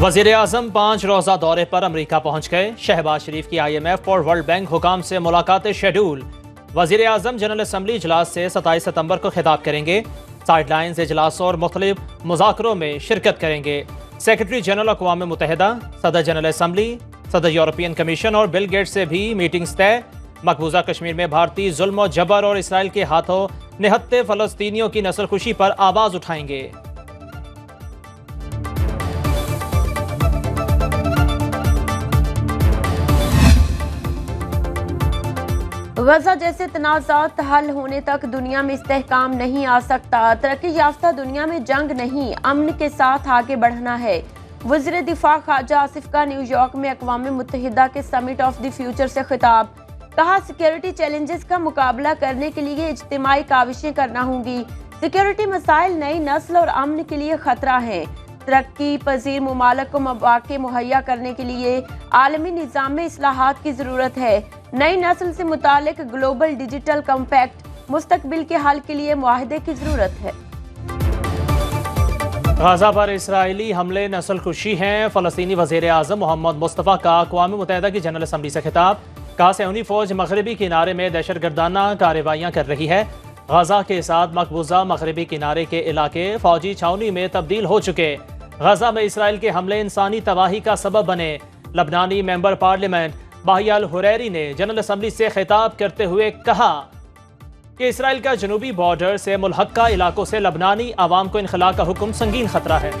वज़ीर आज़म 5 रोज़ा दौरे पर अमरीका पहुंच गए। शहबाज शरीफ की IMF और वर्ल्ड बैंक हुकाम से मुलाकातें शेड्यूल। वज़ीर आज़म जनरल असम्बली इजलास से 27 सितंबर को खिताब करेंगे। साइडलाइंस इजलास और मुख्तलिफ मुज़ाकरों में शिरकत करेंगे। सेक्रेटरी जनरल अक़वाम मुत्तहिदा, सदर जनरल असम्बली, सदर यूरोपियन कमीशन और बिल गेट्स से भी मीटिंग्स तय। मकबूजा कश्मीर में भारतीय जुल्म और जबर और इसराइल के हाथों निहत्ते फ़लस्तीनियों की नस्लकुशी पर आवाज़ उठाएंगे। गजा जैसे तनाज़ात हल होने तक दुनिया में इस्तेहकाम नहीं आ सकता। तरक्की याफ्ता दुनिया में जंग नहीं, अमन के साथ आगे बढ़ना है। वज़ीर दिफा ख्वाजा आसिफ का न्यूयॉर्क में अक़वाम मुत्तहिदा के समिट ऑफ द फ्यूचर से खिताब। कहा, सिक्योरिटी चैलेंजेस का मुकाबला करने के लिए इज्तिमाई काविशें करना होंगी। सिक्योरिटी मसाइल नई नस्ल और अमन के लिए खतरा है। तरक्की पजीर ममालिक को मौक़े मुहैया करने के लिए आलमी निज़ाम में इस्लाहात की ज़रूरत है। नई नस्ल से मुतालिक ग्लोबल डिजिटल कम्पैक्ट मुस्तकबिल के हल के लिए मुआहदे की ज़रूरत है। गाज़ा पर इसराइली हमले नस्ल कुशी हैं। फ़लस्तीनी वज़ीर आज़म मोहम्मद मुस्तफ़ा का अक़वाम मुत्तहिदा की जनरल असम्बली से खिताब। कहा, सहूनी फ़ौज मगरबी किनारे में दहशतगर्दाना कार्रवाइयाँ कर रही है। गाज़ा के साथ मकबूजा मगरबी किनारे के इलाके फ़ौजी छावनी में तब्दील हो चुके। गाज़ा में इसराइल के हमले इंसानी तबाही का सबब बने। लबनानी मेंबर पार्लियामेंट बाहिया अल हुरैरी ने जनरल असम्बली से खिताब करते हुए कहा कि इसराइल का जनूबी बॉर्डर से मुल्हक्का इलाकों से लबनानी आवाम को इनखला का हुक्म संगीन खतरा है।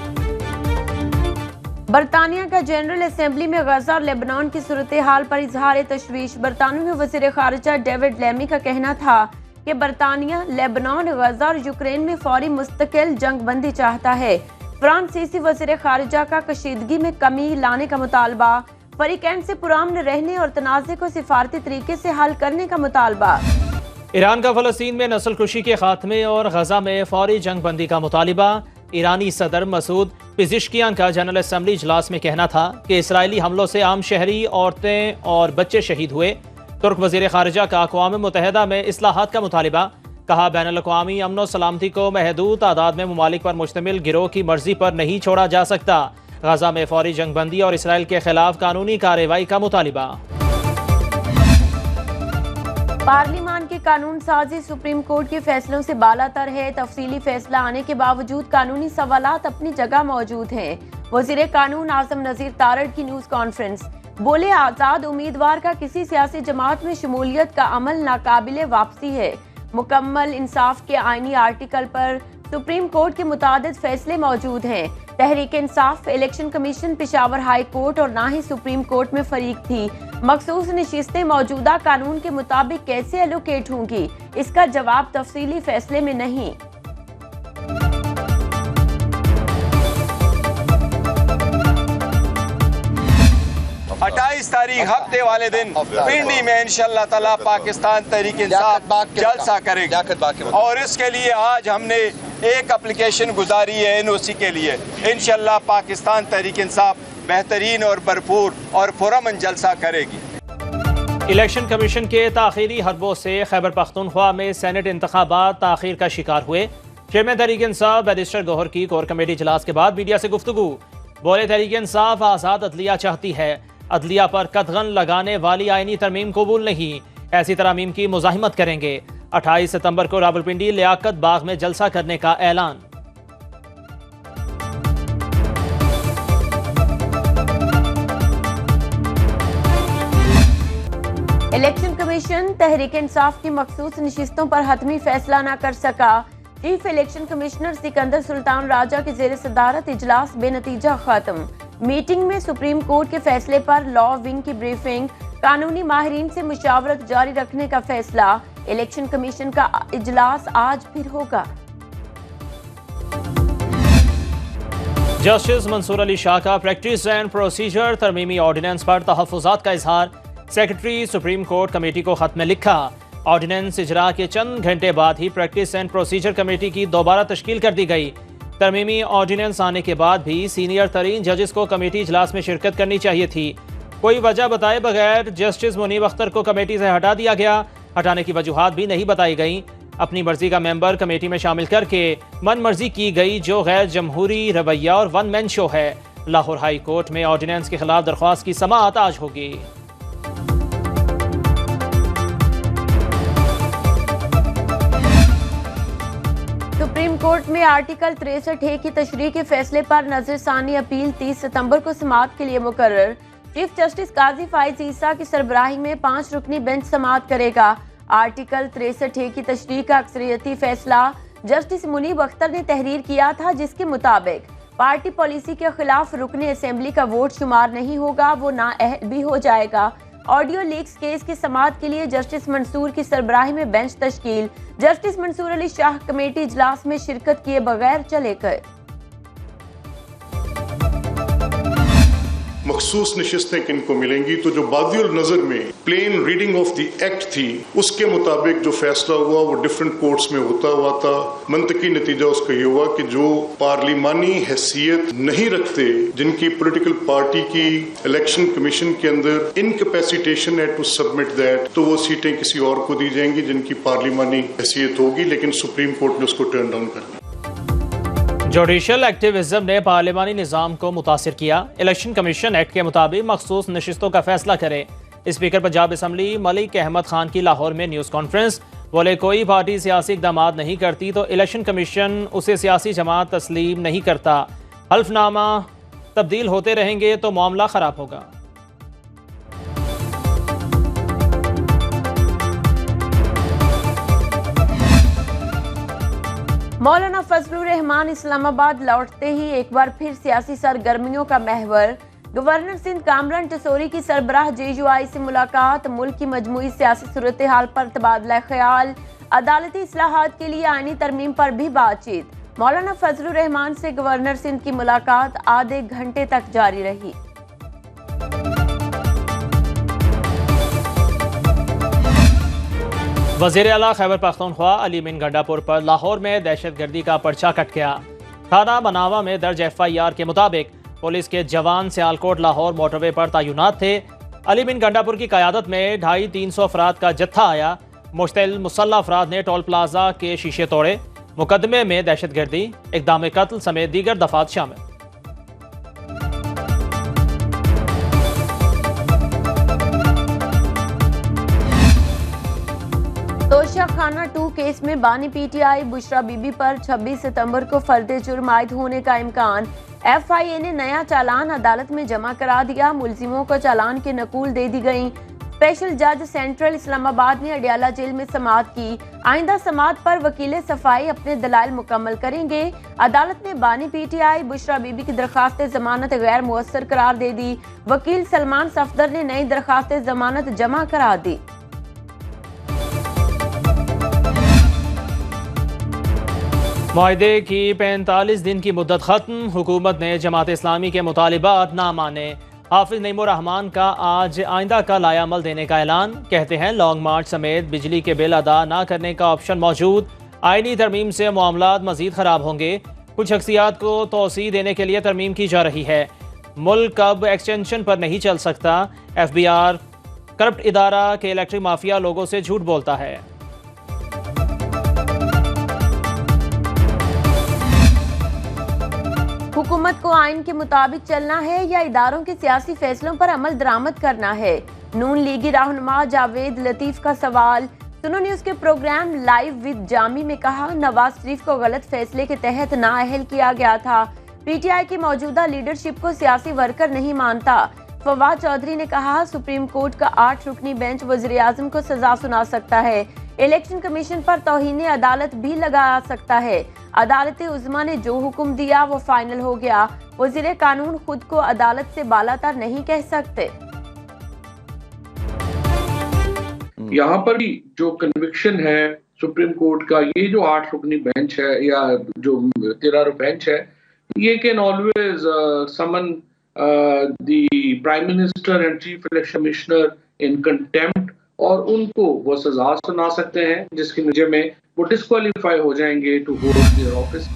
बरतानिया का जनरल असम्बली में गजा और लेबनान की सूरत हाल पर इजहार तशवीश। बरतानवी वज़ीर ख़ारिजा डेविड लेमी का कहना था कि बरतानिया लेबनान, गजा और यूक्रेन में फौरी मुस्तकिल जंग बंदी चाहता है। फ्रांसीसी वज़ीर ख़ारिजा का कशीदगी में कमी लाने का मुतालबा। फरीकैन से पुरामन रहने और तनाज़े को सिफारती तरीके से हल करने का मुतालबा। ईरान का फ़लस्तीन में नस्ल कुशी के खात्मे और गजा में फौरी जंग बंदी का मुतालिबा। ईरानी सदर मसूद पिज़िश्कियान का जनरल असम्बली इजलास में कहना था कि इसराइली हमलों से आम शहरी, औरतें और बच्चे शहीद हुए। तुर्क वज़ीर ख़ारिजा का अक़वाम मुत्तहिदा में इस्लाहात का मुतालिबा। कहा, बैनुल-अक़वामी अमन और सलामती को महदूद तादाद में ममालिक पर मुश्तमिल गिरोह की मर्जी पर नहीं छोड़ा जा सकता। गजा में फौरी जंग बंदी और इसराइल के खिलाफ कानूनी कार्रवाई का मुतालिबा। पार्लिमान की कानून साजी सुप्रीम कोर्ट के फैसलों से बालातर है। तफसीली फैसला आने के बावजूद कानूनी सवालात अपनी जगह मौजूद हैं। वज़ीर कानून आज़म नज़ीर तारड़ की न्यूज़ कॉन्फ्रेंस। बोले, आज़ाद उम्मीदवार का किसी सियासी जमात में शमूलियत का अमल नाकाबिले वापसी है। मुकम्मल इंसाफ के आईनी आर्टिकल पर सुप्रीम कोर्ट के मुतादिद फैसले मौजूद हैं। Tehreek Insaf, election commission, Peshawar high court और ना ही सुप्रीम कोर्ट में फरीक थी। मखसूस नशिस्तें मौजूदा कानून के मुताबिक कैसे एलोकेट होंगी, इसका जवाब तफसीली फैसले में नहीं। 28 तारीख हफ्ते वाले दिन पिंडी में इंशाअल्लाह ताला पाकिस्तान तहरीक इंसाफ जलसा करेगी और इसके लिए आज हमने एक एप्लीकेशन गुजारी है NOC के लिए। इंशाअल्लाह पाकिस्तान तहरीक इंसाफ बेहतरीन और भरपूर और पुरअमन जलसा करेगी। इलेक्शन कमीशन के ताखीरी हरबों से खैबर पख्तूनख्वा में सेनेट इंतखाबात ताखीर का शिकार हुए। चेयरमैन तहरीक इंसाफ बैरिस्टर गौहर की कोर कमेटी इजलास के बाद मीडिया से गुफ्तगू। बोले, तहरीक इंसाफ आज़ाद अदलिया चाहती है। अदलिया पर कतगन लगाने वाली आईनी तरमीम कबूल नहीं। ऐसी तरमीम की मुज़ाहिमत करेंगे। 28 सितंबर को रावलपिंडी लियाकत बाग में जलसा करने का ऐलान। इलेक्शन कमीशन तहरीक इंसाफ की मखसूस नशिस्तों पर हतमी फैसला न कर सका। Chief election commissioner Sikandar Sultan Raja की जेर सदारत इजलास बेनतीजा खत्म। मीटिंग में सुप्रीम कोर्ट के फैसले पर लॉ विंग की ब्रीफिंग, कानूनी माहिरीन से मुशावरत जारी रखने का फैसला। इलेक्शन कमीशन का इजलास आज फिर होगा। जस्टिस मंसूर अली शाह का प्रैक्टिस एंड प्रोसीजर तरमीमी ऑर्डिनेंस पर तहफ़्फ़ुज़ात का इजहार। सेक्रेटरी सुप्रीम कोर्ट कमेटी को खत में लिखा, ऑर्डिनेंस इजरा के चंद घंटे बाद ही प्रैक्टिस एंड प्रोसीजर कमेटी की दोबारा तश्कील कर दी गई। तरमीमी ऑर्डिनेंस आने के बाद भी सीनियर तरीन जजेस को कमेटी इजलास में शिरकत करनी चाहिए थी। कोई वजह बताए बगैर जस्टिस मुनीब अख्तर को कमेटी से हटा दिया गया। हटाने की वजूहात भी नहीं बताई गई। अपनी मर्जी का मेंबर कमेटी में शामिल करके मन मर्जी की गई, जो गैर जमहूरी रवैया और वन मैन शो है। लाहौर हाई कोर्ट में ऑर्डिनेंस के खिलाफ दरख्वास्त की समाअत आज होगी। सुप्रीम कोर्ट में आर्टिकल 63A की तशरीह के फैसले पर नजरसानी अपील 30 सितंबर को समाअत के लिए मुकर्रर। चीफ जस्टिस काजी फाइज ईसा की सरबराही में 5 रुकनी बेंच समाअत करेगा। आर्टिकल 63A की तशरीह का अक्सरियती फैसला जस्टिस मुनीब अख्तर ने तहरीर किया था, जिसके मुताबिक पार्टी पॉलिसी के खिलाफ रुकने असेंबली का वोट शुमार नहीं होगा, वो नाअहल भी हो जाएगा। ऑडियो लीक्स केस की समाअत के लिए जस्टिस मंसूर की सरबराही में बेंच तश्कील। जस्टिस मंसूर अली शाह कमेटी इजलास में शिरकत किए बगैर चले गए। मखसूस नशिस्तें किनको मिलेंगी, तो जो बादियुल नजर में plain reading of the act थी उसके मुताबिक जो फैसला हुआ वो डिफरेंट कोर्ट्स में होता हुआ था। मंतकी नतीजा उसका ये हुआ कि जो पार्लिमानी हैसियत नहीं रखते, जिनकी पॉलिटिकल पार्टी की इलेक्शन कमीशन के अंदर इनकैपेसिटेशन है टू सबमिट दैट, तो वो सीटें किसी और को दी जाएंगी जिनकी पार्लिमानी हैसियत होगी, लेकिन सुप्रीम कोर्ट ने उसको टर्न डाउन कर दिया। जुडिशल एक्टिविज्म ने पार्लिमानी निज़ाम को मुतासिर किया। इलेक्शन कमीशन एक्ट के मुताबिक मखसूस नशिस्तों का फैसला करे। स्पीकर पंजाब असम्बली मलिक अहमद खान की लाहौर में न्यूज़ कॉन्फ्रेंस। बोले, कोई पार्टी सियासी इक़दामात नहीं करती तो इलेक्शन कमीशन उसे सियासी जमात तस्लीम नहीं करता। हल्फनामा तब्दील होते रहेंगे तो मामला ख़राब होगा। मौलाना फजलुर रहमान इस्लामाबाद लौटते ही एक बार फिर सियासी सरगर्मियों का महवर। गवर्नर सिंध कामरान टसोरी की सरबराह JUI से मुलाकात। मुल्क की मजमूई सियासी सूरत हाल पर तबादला ख्याल। अदालती इस्लाहात के लिए आईनी तरमीम पर भी बातचीत। मौलाना फजलुर रहमान से गवर्नर सिंध की मुलाकात आधे घंटे तक जारी रही। वज़ीर आला खैबर पख्तूनख्वा अली मीन गंडापुर पर लाहौर में दहशतगर्दी का पर्चा कट गया। थाना बनावा में दर्ज FIR के मुताबिक पुलिस के जवान सियालकोट लाहौर मोटरवे पर तैनात थे। अली मीन गंडापुर की क़यादत में 250-300 अफराद का जत्था आया। मुश्तल मुसल्लह अफराद ने टोल प्लाजा के शीशे तोड़े। मुकदमे में दहशतगर्दी, इक़दाम कत्ल समेत दीगर दफात शामिल। तोशा खाना 2 केस में बानी PTI बुशरा बीबी पर 26 सितंबर को फर्द जुर्म आयद होने का इम्कान। FIA ने नया चालान अदालत में जमा करा दिया। मुलजिमों को चालान की नकूल दे दी गई। स्पेशल जज सेंट्रल इस्लामाबाद ने अडियाला जेल में समाअत की। आइंदा समाअत पर वकील सफाई अपने दलाइल मुकम्मल करेंगे। अदालत ने बानी PTI बुशरा बीबी की दरखास्त जमानत गैर मुअस्सर करार दे दी। वकील सलमान सफदर ने नई दरखास्त जमानत जमा करा दी। मुआहदे की 45 दिन की मुद्दत खत्म। हुकूमत ने जमात इस्लामी के मुतालिबात ना माने। हाफिज नईमुर रहमान का आज आइंदा का लायामल देने का ऐलान। कहते हैं लॉन्ग मार्च समेत बिजली के बिल अदा ना करने का ऑप्शन मौजूद। आईनी तरमीम से मामलात मजीद खराब होंगे। कुछ शख्सियात को तोसी देने के लिए तरमीम की जा रही है। मुल्क अब एक्सटेंशन पर नहीं चल सकता। FBR करप्ट इदारा के इलेक्ट्रिक माफिया लोगों से झूठ बोलता है। हुकूमत को आइन के मुताबिक चलना है या इदारों के सियासी फैसलों पर अमल दरामद करना है? नून लीगी रहनुमा जावेद लतीफ का सवाल। सुनो न्यूज़ के प्रोग्राम लाइव विद जामी में कहा, नवाज शरीफ को गलत फैसले के तहत नाअहल किया गया था। PTI की मौजूदा लीडरशिप को सियासी वर्कर नहीं मानता। फवाद चौधरी ने कहा, सुप्रीम कोर्ट का 8 रुकनी बेंच वज़ीर आज़म को सजा सुना सकता है। इलेक्शन कमीशन पर तौहीन अदालत भी लगा सकता है। अदालत उज़्मा ने जो हुक्म दिया वो फाइनल हो गया। वज़ीर कानून खुद को अदालत से बालातर नहीं कह सकते। यहाँ पर भी जो कन्विक्शन है सुप्रीम कोर्ट का, ये जो 8 रुकनी बेंच है या जो 13 बेंच है, ये can always summon the prime minister and chief election commissioner in contempt, और उनको वो सजा सुना सकते हैं जिसके नतीजे में वो डिस्क्वालीफाई हो जाएंगे टू होल्ड देयर ऑफिस।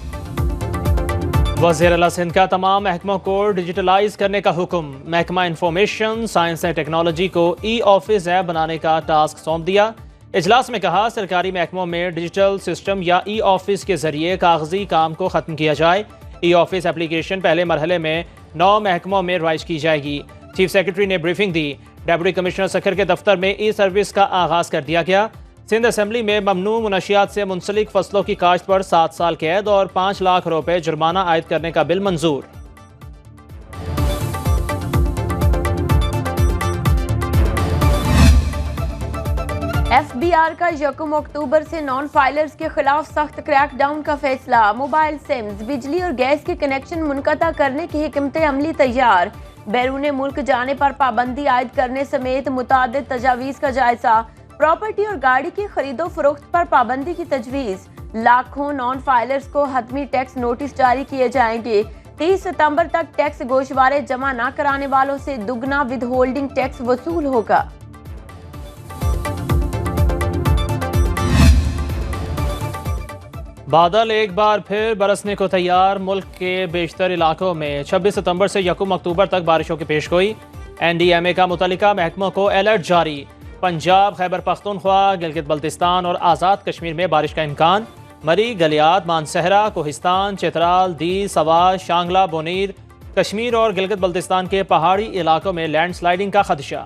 वज़ीर आला सिंध का तमाम महकमों को डिजिटलाइज करने का हुक्म। महकमा इंफॉर्मेशन साइंस एंड टेक्नोलॉजी को E-ऑफिस ऐप बनाने का टास्क सौंप दिया। इजलास में कहा, सरकारी महकमों में डिजिटल सिस्टम या E-ऑफिस के जरिए कागजी काम को खत्म किया जाए। ई ऑफिस एप्लीकेशन पहले मरहले में 9 महकमों में रवाइज की जाएगी। चीफ सेक्रेटरी ने ब्रीफिंग दी। डेप्यूटी कमिश्नर सखर के दफ्तर में ई सर्विस का आगाज कर दिया गया। सिंध असेंबली में ममनू मुनशियात से मुंसलिक फसलों की काश्त पर 7 साल कैद और 5 लाख रुपए जुर्माना आयद करने का बिल मंजूर। FBR का 1 अक्टूबर से नॉन फाइलर्स के खिलाफ सख्त क्रैकडाउन का फैसला। मोबाइल सिम्स, बिजली और गैस के कनेक्शन मुनक़ता करने की हिकमत अमली तैयार। बैरून मुल्क जाने पर पाबंदी आयद करने समेत मुतादिद तजावीज़ का जायजा। प्रॉपर्टी और गाड़ी की खरीदो फरोख्त पर पाबंदी की तजवीज़। लाखों नॉन फाइलर्स को हतमी टैक्स नोटिस जारी किए जाएंगे। 30 सितंबर तक टैक्स गोशवारे जमा न कराने वालों से दुगना विद होल्डिंग टैक्स वसूल होगा। बादल एक बार फिर बरसने को तैयार। मुल्क के बेशतर इलाकों में 26 सितंबर से 1 अक्टूबर तक बारिशों की पेशगोई। NDMA का मुतल्लिका महकमों को अलर्ट जारी। पंजाब, खैबर पख्तूनख्वा, गिलगित बल्तिस्तान और आज़ाद कश्मीर में बारिश का इम्कान। मरी, गलियात, मानसहरा, कोहिस्तान, चित्राल, दी, सवाज, शांगला, बोनीर, कश्मीर और गिलगित बल्तिस्तान के पहाड़ी इलाकों में लैंडस्लाइडिंग का खदशा।